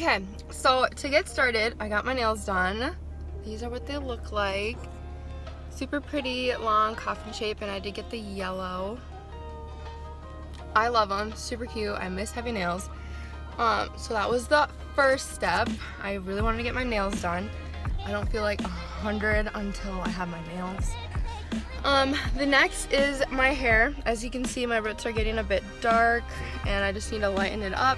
Okay, so to get started, I got my nails done. These are what they look like. Super pretty, long coffin shape, and I did get the yellow. I love them, super cute. I miss heavy nails. So that was the first step. I really wanted to get my nails done. I don't feel like 100 until I have my nails. The next is my hair. As you can see, my roots are getting a bit dark and I just need to lighten it up.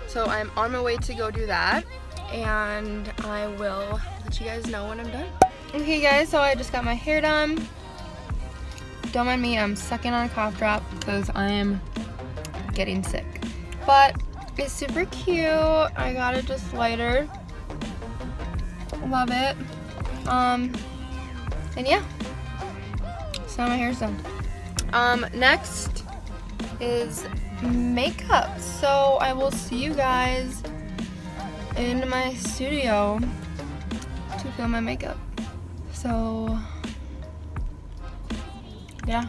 So I'm on my way to go do that, and I will let you guys know when I'm done. Okay guys, so I just got my hair done. Don't mind me, I'm sucking on a cough drop because I am getting sick. But it's super cute. I got it just lighter. Love it. And yeah. So my hair's done. Next is makeup. So I will see you guys in my studio to film my makeup. So yeah.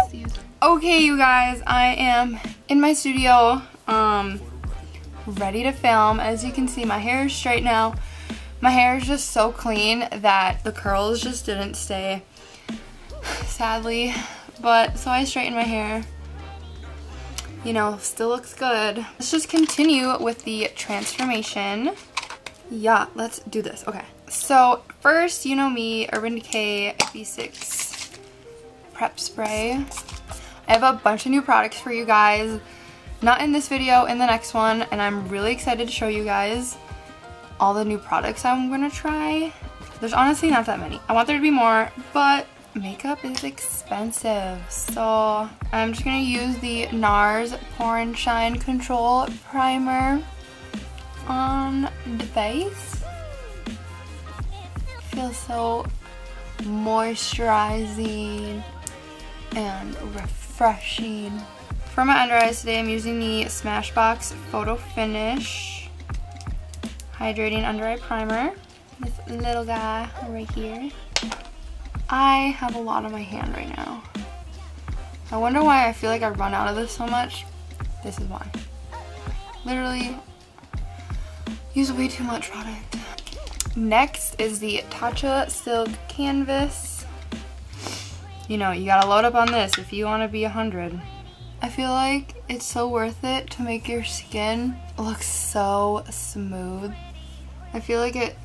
See you soon. Okay, you guys, I am in my studio, ready to film. As you can see, my hair is straight now. My hair is just so clean that the curls just didn't stay, sadly. But so I straightened my hair. You know, still looks good. Let's just continue with the transformation. Yeah, let's do this. Okay. So first, you know me, Urban Decay B6 Prep Spray. I have a bunch of new products for you guys. Not in this video, in the next one. And I'm really excited to show you guys all the new products I'm gonna try. There's honestly not that many. I want there to be more, but makeup is expensive. So I'm just gonna use the NARS Pore and Shine Control Primer on the face. Feels so moisturizing and refreshing. For my under eyes today, I'm using the SMASHBOX Photo Finish Hydrating Under Eye Primer. This little guy right here. I have a lot on my hand right now. I wonder why I feel like I run out of this so much. This is why. Literally use way too much product. Next is the Tatcha Silk Canvas. You know, you gotta load up on this if you want to be 100. I feel like it's so worth it to make your skin look so smooth. I feel like it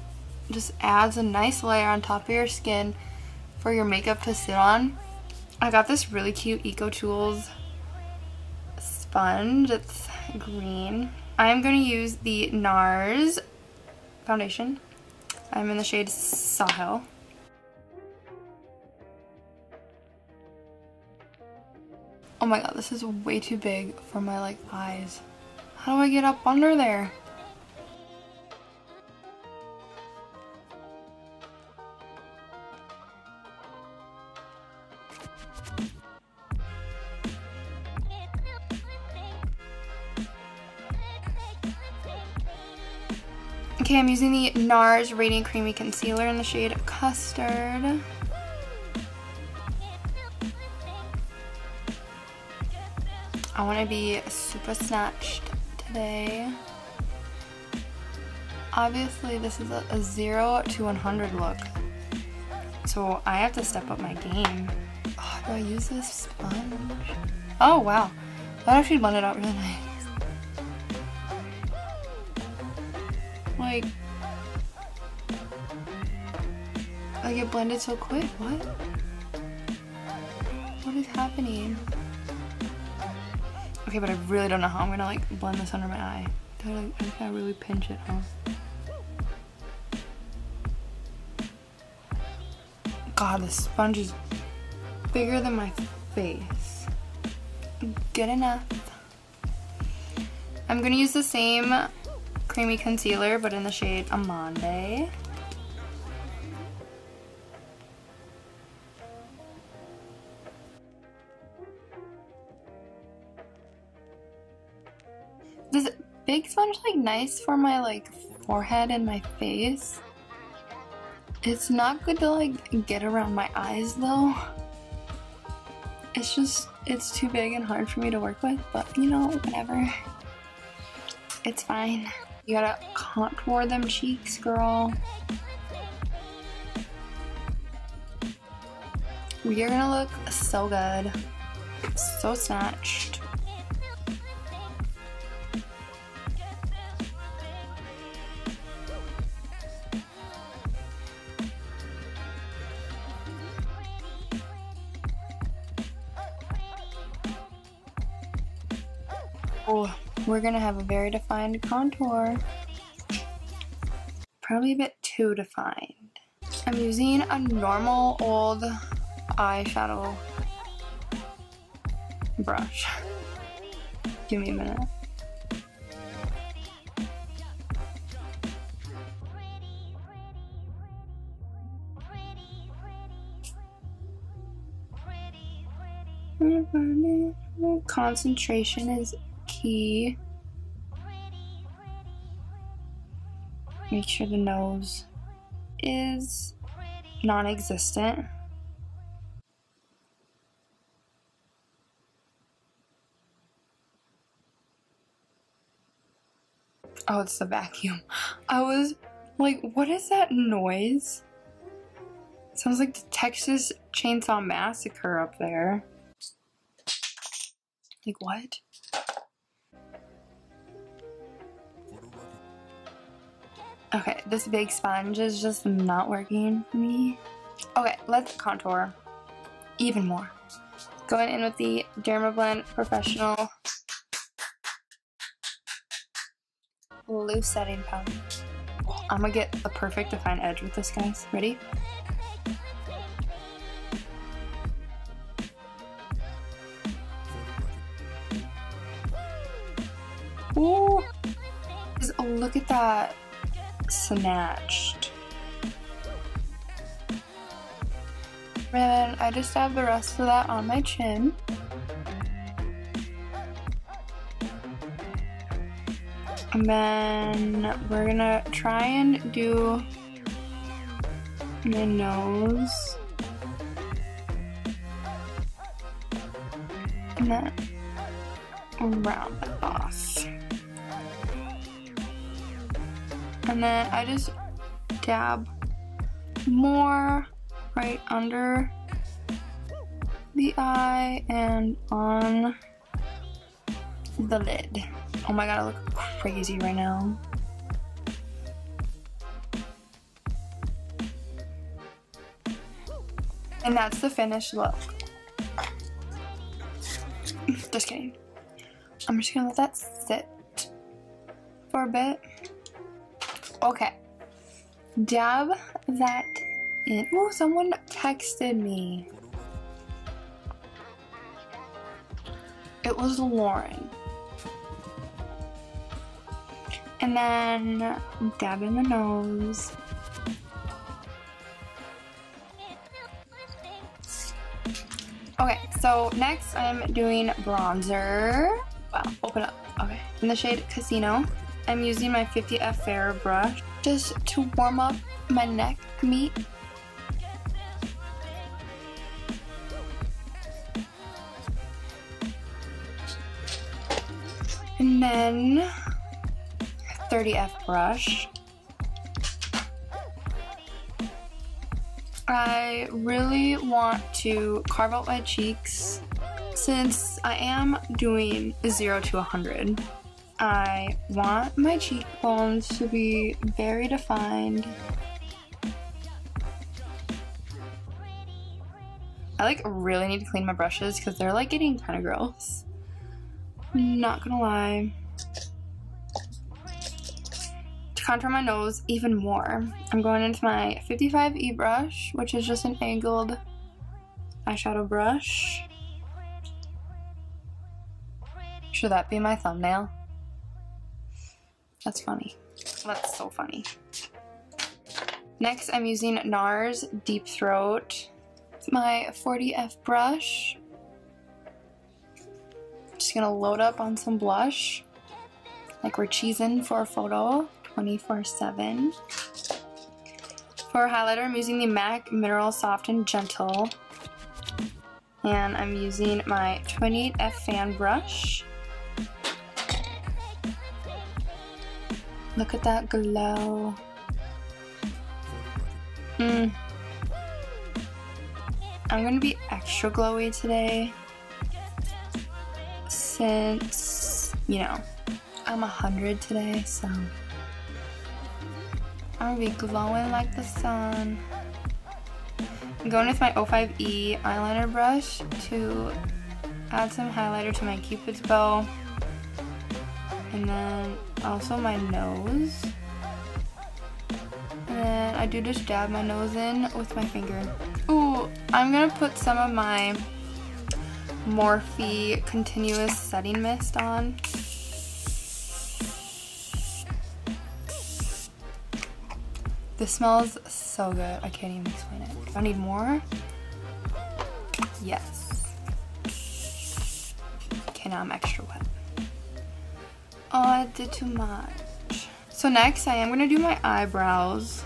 just adds a nice layer on top of your skin for your makeup to sit on. I got this really cute EcoTools sponge. It's green. I'm going to use the NARS foundation. I'm in the shade Sahel. Oh my god, this is way too big for my like eyes. How do I get up under there? Okay, I'm using the NARS Radiant Creamy Concealer in the shade Custard. I want to be super snatched today. Obviously, this is a 0 to 100 look, so I have to step up my game. Oh, do I use this sponge? Oh, wow. That actually blended out really nice. Like it blended so quick. What? What is happening? Okay, but I really don't know how I'm gonna like blend this under my eye. I just gotta really pinch it, huh? God, the sponge is bigger than my face. Good enough. I'm gonna use the same creamy concealer, but in the shade Amande. Does big sponge like nice for my like forehead and my face? It's not good to like get around my eyes though. It's too big and hard for me to work with, but you know, whatever. It's fine. You gotta contour them cheeks, girl. You're gonna look so good. So snatched. Oh, we're gonna have a very defined contour. Probably a bit too defined. I'm using a normal old eyeshadow brush. Give me a minute. Concentration is key. Make sure the nose is non-existent. Oh, it's the vacuum. I was like, what is that noise? Sounds like the Texas Chainsaw Massacre up there. Like, what? Okay, this big sponge is just not working for me. Okay, let's contour even more. Going in with the DERMABLEND Professional Loose Setting Powder. I'm gonna get the perfect defined edge with this, guys. Ready? Ooh! Just look at that. Snatched. And I just have the rest of that on my chin. And then we're gonna try and do my nose. And then round it off. And then I just dab more right under the eye and on the lid. Oh my god, I look crazy right now. And that's the finished look. Just kidding. I'm just gonna let that sit for a bit. Okay, dab that in. Oh, someone texted me. It was Lauren. And then dab in the nose. Okay, so next I'm doing bronzer. Wow, open up. Okay, in the shade Casino. I'm using my 50F Fair brush just to warm up my neck meat. And then 30F brush. I really want to carve out my cheeks since I am doing 0 to 100. I want my cheekbones to be very defined. I like really need to clean my brushes because they're like getting kind of gross. Not gonna lie. To contour my nose even more, I'm going into my 55E brush, which is just an angled eyeshadow brush. Should that be my thumbnail? That's funny. That's so funny. Next, I'm using NARS Deep Throat. It's my 40F brush. Just gonna load up on some blush, like we're cheesing for a photo, 24/7. For highlighter, I'm using the MAC Mineral Soft and Gentle. And I'm using my 28F fan brush. Look at that glow. I'm gonna be extra glowy today since, you know, I'm 100 today, so I'm gonna be glowing like the sun. I'm going with my 05E eyeliner brush to add some highlighter to my Cupid's bow, and then also my nose. And then I do just dab my nose in with my finger. Ooh, I'm gonna put some of my Morphe Continuous Setting Mist on. This smells so good. I can't even explain it. Do I need more? Yes. Okay, now I'm extra wet. Oh, I did too much. So next, I am going to do my eyebrows.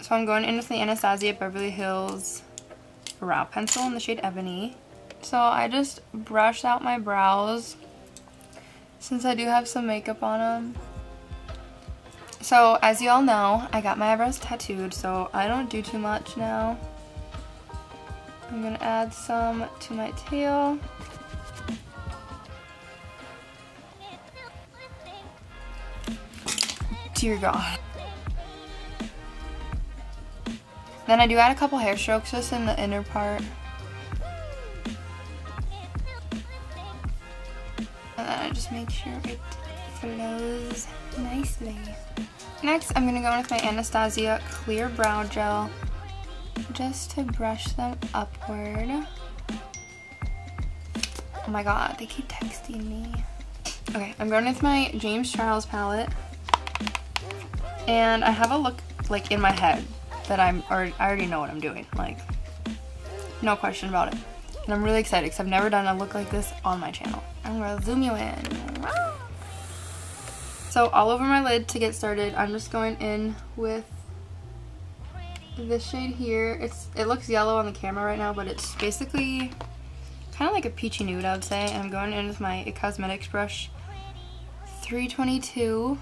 So I'm going in with the Anastasia Beverly Hills brow pencil in the shade Ebony. So I just brushed out my brows since I do have some makeup on them. So as you all know, I got my eyebrows tattooed, so I don't do too much now. I'm going to add some to my tail. Dear God. Then I do add a couple hair strokes just in the inner part. And then I just make sure it flows nicely. Next, I'm going to go in with my Anastasia Clear Brow Gel just to brush them upward. Oh my God, they keep texting me. Okay, I'm going with my James Charles palette. And I have a look like in my head that I already know what I'm doing, like no question about it. And I'm really excited because I've never done a look like this on my channel. I'm gonna zoom you in. So all over my lid to get started, I'm just going in with this shade here. It looks yellow on the camera right now, but it's basically kind of like a peachy nude, I would say. And I'm going in with my It Cosmetics brush 322.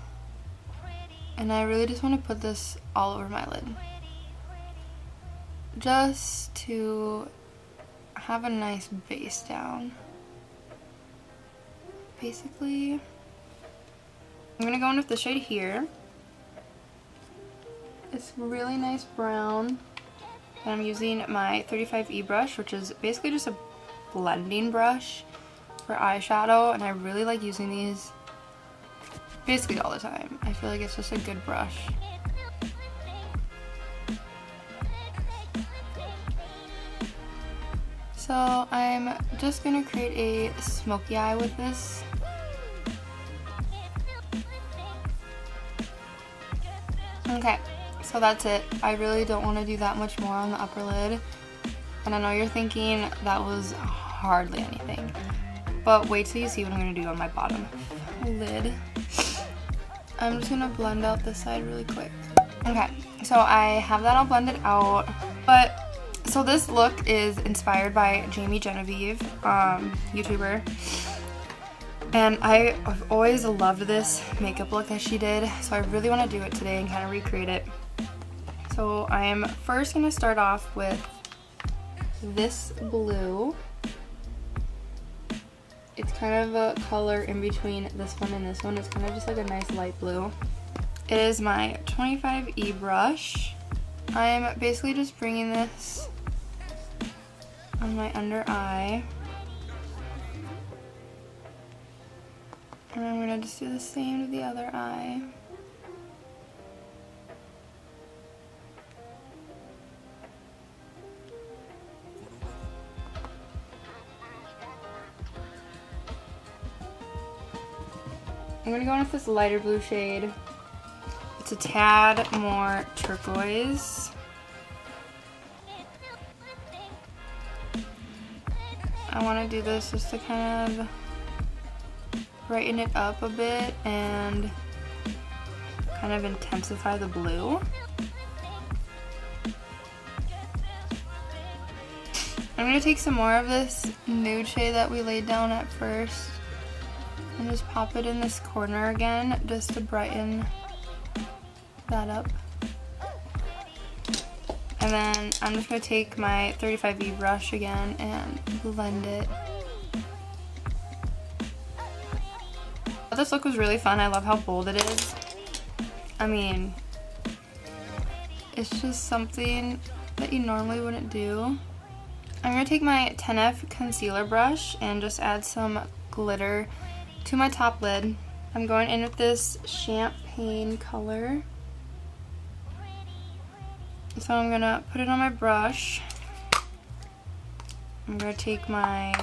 And I really just want to put this all over my lid, just to have a nice base down. Basically, I'm going to go in with the shade here. It's really nice brown. And I'm using my 35E brush, which is basically just a blending brush for eyeshadow. And I really like using these basically all the time. I feel like it's just a good brush. So I'm just gonna create a smoky eye with this. Okay, so that's it. I really don't want to do that much more on the upper lid. And I know you're thinking that was hardly anything, but wait till you see what I'm gonna do on my bottom lid. I'm just gonna blend out this side really quick. Okay, so I have that all blended out. But so this look is inspired by Jamie Genevieve, YouTuber. And I've always loved this makeup look that she did, so I really want to do it today and kind of recreate it. So I am first gonna start off with this blue. It's kind of a color in between this one and this one. It's kind of just like a nice light blue. It is my 25E brush. I'm basically just bringing this on my under eye. And I'm going to just do the same to the other eye. I'm going to go in with this lighter blue shade. It's a tad more turquoise. I want to do this just to kind of brighten it up a bit and kind of intensify the blue. I'm going to take some more of this nude shade that we laid down at first And just pop it in this corner again just to brighten that up. And then I'm just going to take my 35V brush again and blend it. This look was really fun. I love how bold it is. I mean, it's just something that you normally wouldn't do. I'm going to take my 10F concealer brush and just add some glitter to my top lid. I'm going in with this champagne color. So I'm going to put it on my brush. I'm going to take my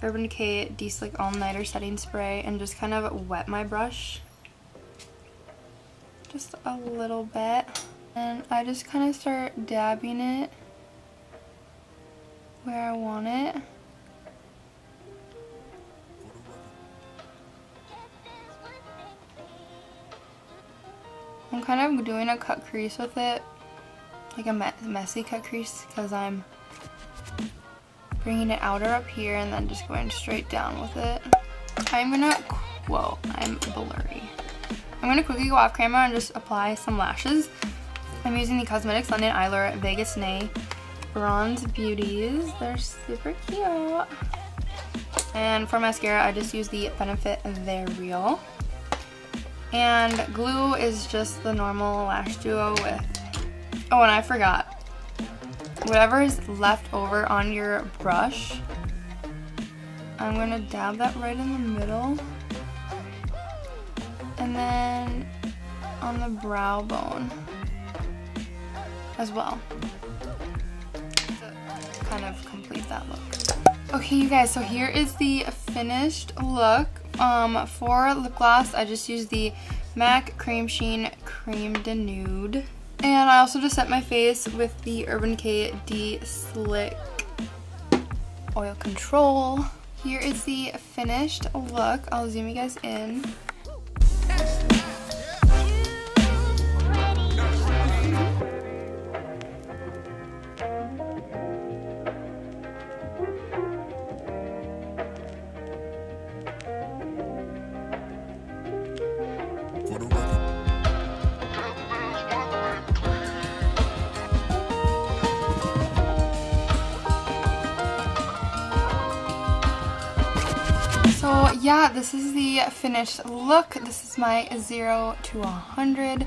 Urban Decay De-Slick All Nighter Setting Spray and just kind of wet my brush. Just a little bit. And I just kind of start dabbing it where I want it. I'm kind of doing a cut crease with it, like a messy cut crease, because I'm bringing it outer up here and then just going straight down with it. I'm blurry. I'm gonna quickly go off camera and just apply some lashes. I'm using the Cosmetics London Eylure Vegas Nay Bronze Beauties. They're super cute. And for mascara, I just use the Benefit They're Real. And glue is just the normal lash duo with, oh, and I forgot, whatever is left over on your brush, I'm going to dab that right in the middle, and then on the brow bone as well, to kind of complete that look. Okay, you guys, so here is the finished look. For lip gloss, I just used the MAC CreamSheen Creme de Nude. And I also just set my face with the Urban Decay De-Slick Oil Control. Here is the finished look. I'll zoom you guys in. So yeah, this is the finished look. This is my 0 to 100.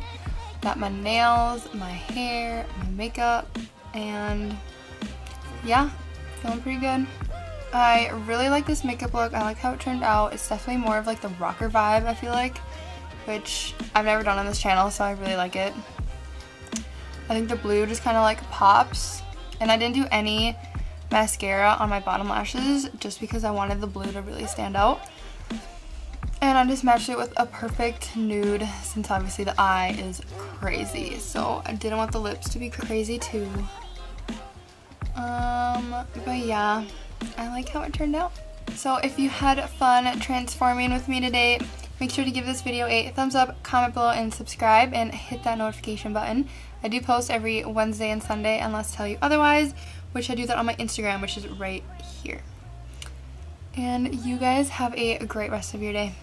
Got my nails, my hair, my makeup, and yeah, feeling pretty good. I really like this makeup look. I like how it turned out. It's definitely more of like the rocker vibe, I feel like, which I've never done on this channel, so I really like it. I think the blue just kind of like pops, and I didn't do any mascara on my bottom lashes just because I wanted the blue to really stand out. And I just matched it with a perfect nude, since obviously the eye is crazy, so I didn't want the lips to be crazy too. But yeah, I like how it turned out. So if you had fun transforming with me today, make sure to give this video a thumbs up, comment below, and subscribe, and hit that notification button. I do post every Wednesday and Sunday unless I tell you otherwise, which I do that on my Instagram, which is right here. And you guys have a great rest of your day.